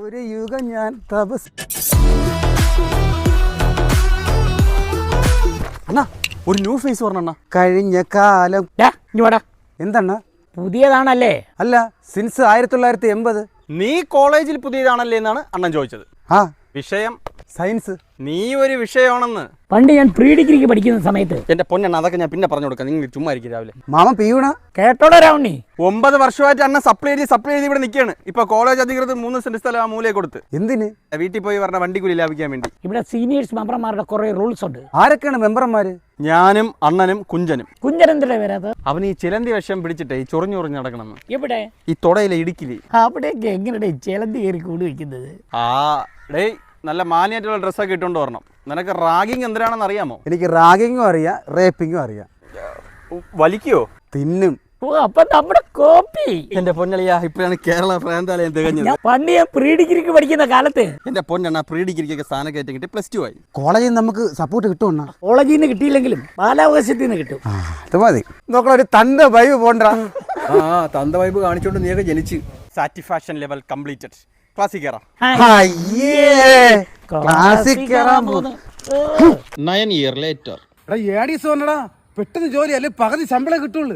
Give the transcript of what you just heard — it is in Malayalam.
ഒരു യുഗം ഞാൻ തപസ്. അണ്ണാ ഒരു ന്യൂ ഫേസ് പറഞ്ഞ കഴിഞ്ഞ കാലം. എന്താണ് പുതിയതാണല്ലേ? അല്ല, സിൻസ് 1980. നീ കോളേജിൽ പുതിയതാണല്ലേ എന്നാണ് അണ്ണൻ ചോദിച്ചത്. ആ വിഷയം സയൻസ്. നീ ഒരു വിഷയമാണെന്ന് പണ്ട് ഞാൻ പ്രീ ഡിഗ്രിക്ക് പഠിക്കുന്ന സമയത്ത്. എന്റെ പൊന്നെണ്ണ, അതൊക്കെ ഞാൻ പിന്നെ പറഞ്ഞു കൊടുക്കാം. നിങ്ങൾ ചുമ്മാ ഇരിക്കും രാവിലെ. മാമ പീവണ കേട്ടോടാ രാവണി, 9 വർഷമായിട്ട് അണ്ണൻ സപ്ലൈ ചെയ്ത് ഇവിടെ നിൽക്കുകയാണ്. ഇപ്പൊ കോളേജ് അധികൃതർ 3 സെന്റ് സ്ഥലം ആ മൂലയെ കൊടുത്ത്. എന്തിന്? വീട്ടിൽ പോയി പറഞ്ഞ വണ്ടിക്കൂലി ലാഭിക്കാൻ വേണ്ടി. ഇവിടെ സീനിയേഴ്സ് മെമ്പർമാരുടെ കുറെ റൂൾസ് ഉണ്ട്. ആരൊക്കെയാണ് മെമ്പർമാര്? ഞാനും അണ്ണനും കുഞ്ചനും. കുഞ്ഞനെന്തിനാ വരാത്? അവൻ ഈ ചിലന്തി വിഷം പിടിച്ചിട്ടേ ഈ ചൊറിഞ്ഞു നടക്കണം. എവിടെ? ഈ തൊടയിലെ ഇടുക്കില്. അവിടെയൊക്കെ എങ്ങനെയാ ചിലന്തി കയറി കൂടി വെക്കുന്നത്? ആ ഡേ, നല്ല മാന്യായിട്ടുള്ള ഡ്രസ്സൊക്കെ ഇട്ടുകൊണ്ട് വരണം. നിനക്ക് റാഗിങ് എന്തിനാണെന്ന് അറിയാമോ? എനിക്ക് റാഗിങ്ങും അറിയാം, റേപ്പിങ്ങും അറിയാം. വലിക്കോ? തിന്നും. ഓ, അപ്പൊ നമ്മുടെ കോപ്പി. എന്റെ പൊന്നളിയാ, ഇപ്പോഴാണ് കേരള പ്രാന്താലയം തികഞ്ഞത്. പണ്ട് ഞാൻ പ്രീ ഡിഗ്രിക്ക് പഠിക്കുന്ന കാലത്ത് എന്റെ പൊന്നെണ്ണ പ്രീ ഡിഗ്രിക്കൊക്കെ സ്ഥാനം കയറ്റി കിട്ടി, +2 ആയി. കോളേജിൽ നമുക്ക് സപ്പോർട്ട് കിട്ടുമെന്നാ? കോളേജിൽ നിന്ന് കിട്ടിയില്ലെങ്കിലും ബാലാവകാശത്തിൽ നിന്ന് കിട്ടും. അത് മതി. നോക്കണം, ഒരു തന്ത വൈബ് പോണ്ട. തന്ത വൈബ് കാണിച്ചോണ്ട് നീയൊക്കെ ജനിച്ച്. Satisfaction level completed. ക്ലാസ്സിൽ കയറാം. 9 years later. പെട്ടെന്ന് ജോലി അല്ലെ പകുതി ശമ്പളം കിട്ടുള്ളൂ.